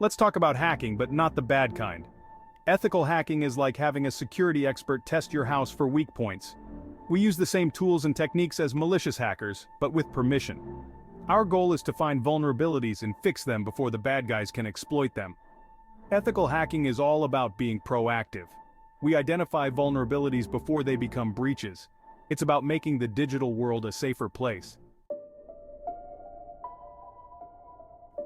Let's talk about hacking, but not the bad kind. Ethical hacking is like having a security expert test your house for weak points. We use the same tools and techniques as malicious hackers, but with permission. Our goal is to find vulnerabilities and fix them before the bad guys can exploit them. Ethical hacking is all about being proactive. We identify vulnerabilities before they become breaches. It's about making the digital world a safer place.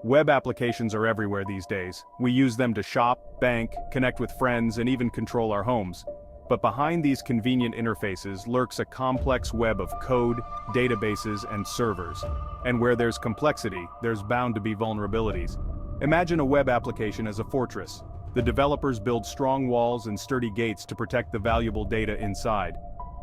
Web applications are everywhere these days. We use them to shop, bank, connect with friends, and even control our homes. But behind these convenient interfaces lurks a complex web of code, databases, and servers. And where there's complexity, there's bound to be vulnerabilities. Imagine a web application as a fortress. The developers build strong walls and sturdy gates to protect the valuable data inside.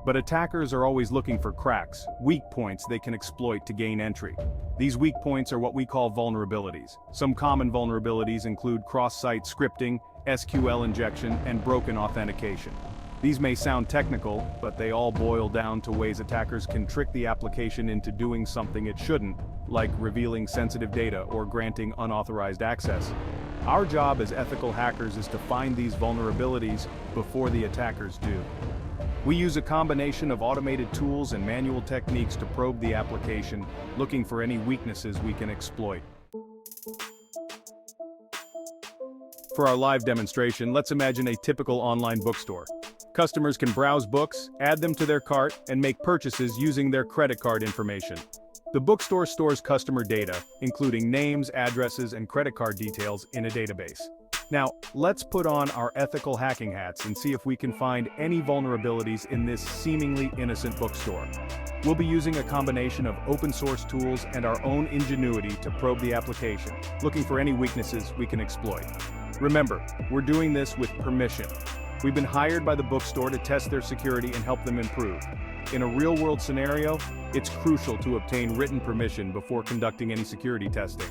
But attackers are always looking for cracks, weak points they can exploit to gain entry. These weak points are what we call vulnerabilities. Some common vulnerabilities include cross-site scripting, SQL injection, and broken authentication. These may sound technical, but they all boil down to ways attackers can trick the application into doing something it shouldn't, like revealing sensitive data or granting unauthorized access. Our job as ethical hackers is to find these vulnerabilities before the attackers do. We use a combination of automated tools and manual techniques to probe the application, looking for any weaknesses we can exploit. For our live demonstration, let's imagine a typical online bookstore. Customers can browse books, add them to their cart, and make purchases using their credit card information. The bookstore stores customer data, including names, addresses, and credit card details in a database. Now, let's put on our ethical hacking hats and see if we can find any vulnerabilities in this seemingly innocent bookstore. We'll be using a combination of open source tools and our own ingenuity to probe the application, looking for any weaknesses we can exploit. Remember, we're doing this with permission. We've been hired by the bookstore to test their security and help them improve. In a real-world scenario, it's crucial to obtain written permission before conducting any security testing.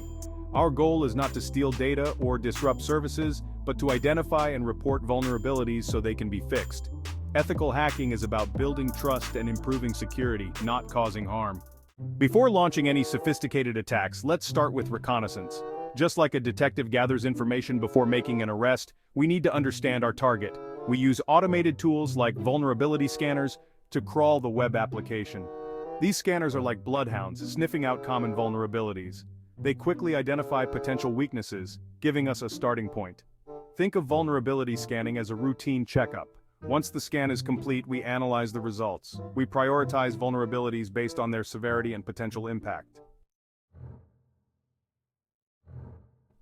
Our goal is not to steal data or disrupt services, but to identify and report vulnerabilities so they can be fixed. Ethical hacking is about building trust and improving security, not causing harm. Before launching any sophisticated attacks, let's start with reconnaissance. Just like a detective gathers information before making an arrest, we need to understand our target. We use automated tools like vulnerability scanners to crawl the web application. These scanners are like bloodhounds, sniffing out common vulnerabilities. They quickly identify potential weaknesses, giving us a starting point. Think of vulnerability scanning as a routine checkup. Once the scan is complete, we analyze the results. We prioritize vulnerabilities based on their severity and potential impact.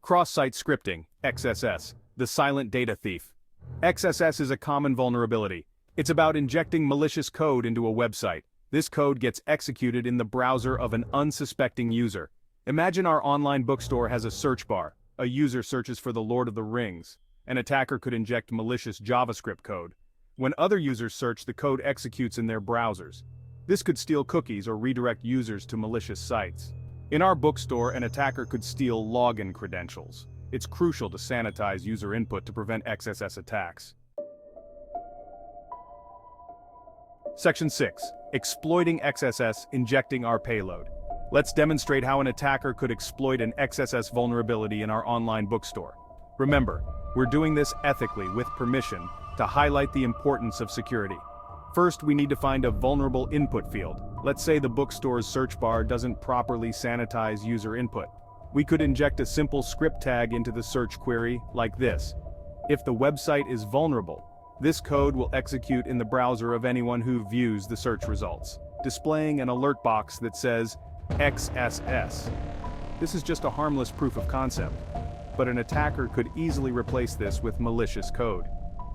Cross-site scripting, XSS, the silent data thief. XSS is a common vulnerability. It's about injecting malicious code into a website. This code gets executed in the browser of an unsuspecting user. Imagine our online bookstore has a search bar. A user searches for The Lord of the Rings. An attacker could inject malicious JavaScript code. When other users search, the code executes in their browsers. This could steal cookies or redirect users to malicious sites. In our bookstore, an attacker could steal login credentials. It's crucial to sanitize user input to prevent XSS attacks. Section 6. Exploiting XSS, injecting our payload. Let's demonstrate how an attacker could exploit an XSS vulnerability in our online bookstore. Remember, we're doing this ethically with permission to highlight the importance of security. First, we need to find a vulnerable input field. Let's say the bookstore's search bar doesn't properly sanitize user input. We could inject a simple script tag into the search query like this. If the website is vulnerable, this code will execute in the browser of anyone who views the search results, displaying an alert box that says XSS. This is just a harmless proof of concept, but an attacker could easily replace this with malicious code.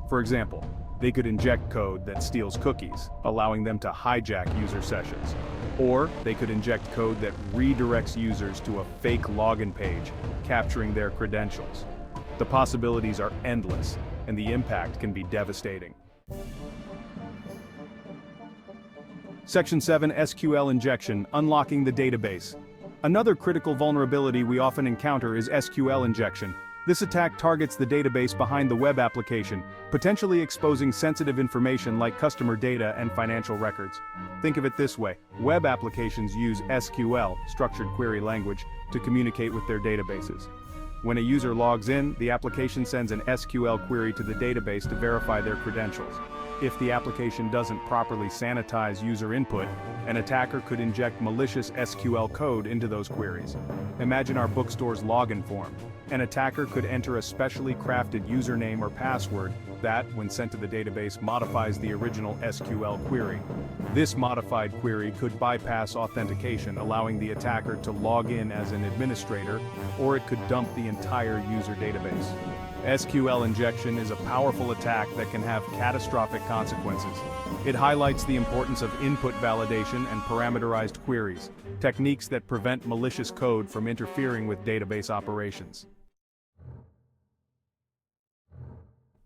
For example, they could inject code that steals cookies, allowing them to hijack user sessions. Or they could inject code that redirects users to a fake login page, capturing their credentials. The possibilities are endless, and the impact can be devastating. Section 7. SQL Injection, unlocking the database. Another critical vulnerability we often encounter is SQL injection. This attack targets the database behind the web application, potentially exposing sensitive information like customer data and financial records. Think of it this way: web applications use SQL, structured query language, to communicate with their databases. When a user logs in, the application sends an SQL query to the database to verify their credentials. If the application doesn't properly sanitize user input, an attacker could inject malicious SQL code into those queries. Imagine our bookstore's login form. An attacker could enter a specially crafted username or password that, when sent to the database, modifies the original SQL query. This modified query could bypass authentication, allowing the attacker to log in as an administrator, or it could dump the entire user database. SQL injection is a powerful attack that can have catastrophic consequences. It highlights the importance of input validation and parameterized queries, techniques that prevent malicious code from interfering with database operations.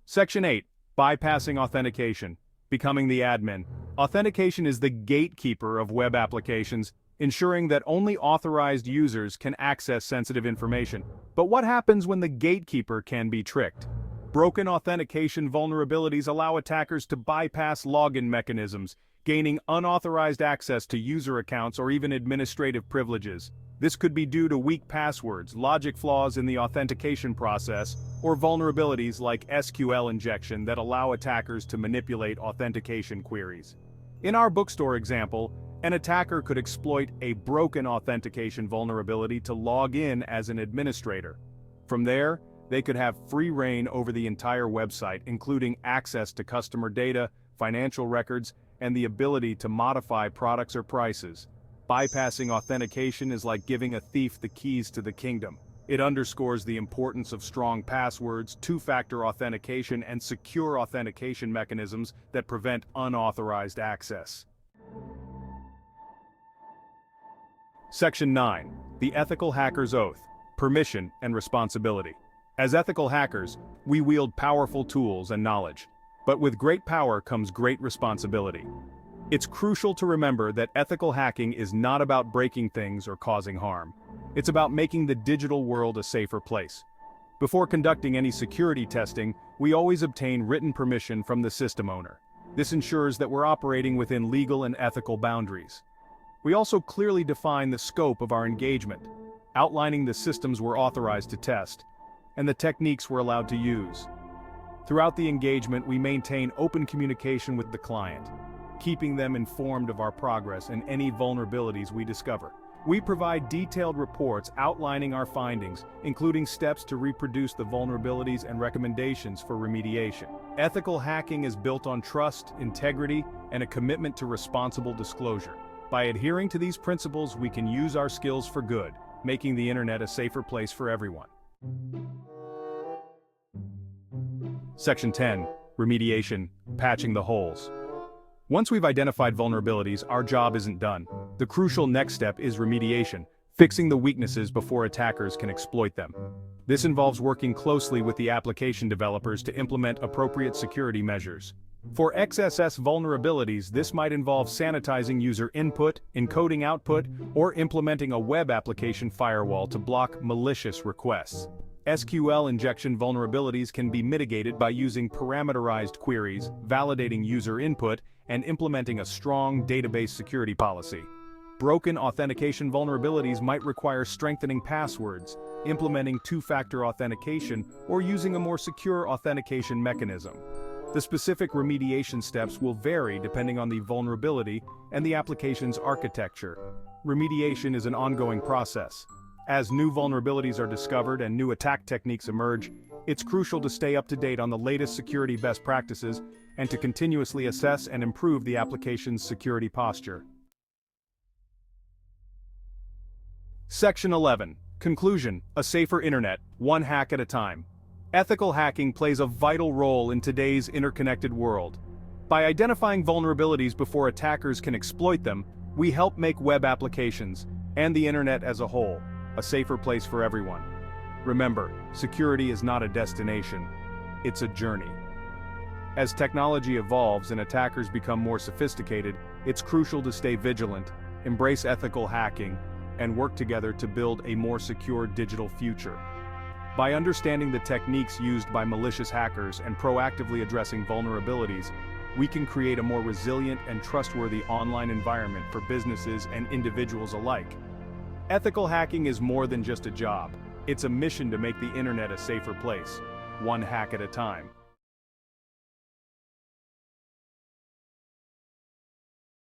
Section 8. Bypassing authentication. Becoming the admin. Authentication is the gatekeeper of web applications, ensuring that only authorized users can access sensitive information. But what happens when the gatekeeper can be tricked? Broken authentication vulnerabilities allow attackers to bypass login mechanisms, gaining unauthorized access to user accounts or even administrative privileges. This could be due to weak passwords, logic flaws in the authentication process, or vulnerabilities like SQL injection that allow attackers to manipulate authentication queries. In our bookstore example, an attacker could exploit a broken authentication vulnerability to log in as an administrator. From there, they could have free reign over the entire website, including access to customer data, financial records, and the ability to modify products or prices. Bypassing authentication is like giving a thief the keys to the kingdom. It underscores the importance of strong passwords, two-factor authentication, and secure authentication mechanisms that prevent unauthorized access. Section 9. The Ethical Hacker's Oath. Permission and Responsibility. As ethical hackers, we wield powerful tools and knowledge. But with great power comes great responsibility. It's crucial to remember that ethical hacking is not about breaking things or causing harm. It's about making the digital world a safer place. Before conducting any security testing, we always obtain written permission from the system owner. This ensures that we're operating within legal and ethical boundaries. We also clearly define the scope of our engagement, outlining the systems we're authorized to test, and the techniques we're allowed to use. Throughout the engagement, we maintain open communication with the client, keeping them informed of our progress and any vulnerabilities we discover. We provide detailed reports outlining our findings, including steps to reproduce the vulnerabilities and recommendations for remediation. Ethical hacking is built on trust, integrity, and a commitment to responsible disclosure. By adhering to these principles, we can use our skills for good, making the internet a safer place for everyone. Section 10. Remediation. Patching the holes. Once we've identified vulnerabilities, our job isn't done. The crucial next step is remediation, fixing the weaknesses before attackers can exploit them. This involves working closely with the application developers to implement appropriate security measures. For XSS vulnerabilities, this might involve sanitizing user input, encoding output, or implementing a web application firewall to block malicious requests. SQL injection vulnerabilities can be mitigated by using parameterized queries, validating user input, and implementing a strong database security policy. Broken authentication vulnerabilities might require strengthening passwords, implementing two-factor authentication, or using a more secure authentication mechanism. The specific remediation steps will vary depending on the vulnerability and the application's architecture. Remediation is an ongoing process. As new vulnerabilities are discovered and new attack techniques emerge, it's crucial to stay up to date on the latest security best practices and to continuously assess and improve the application's security posture. Section 11. Conclusion. A safer internet, one hack at a time. Ethical hacking plays a vital role in today's interconnected world. By identifying vulnerabilities before attackers can exploit them, we help make web applications, and the internet as a whole, a safer place for everyone. Remember, security is not a destination, it's a journey. As technology evolves and attackers become more sophisticated, it's crucial to stay vigilant, embrace ethical hacking, and work together to build a more secure digital future. By understanding the techniques used by malicious hackers and proactively addressing vulnerabilities, we can create a more resilient and trustworthy online environment for businesses and individuals alike. Ethical hacking is more than just a job. It's a mission to make the internet a safer place, one hack at a time.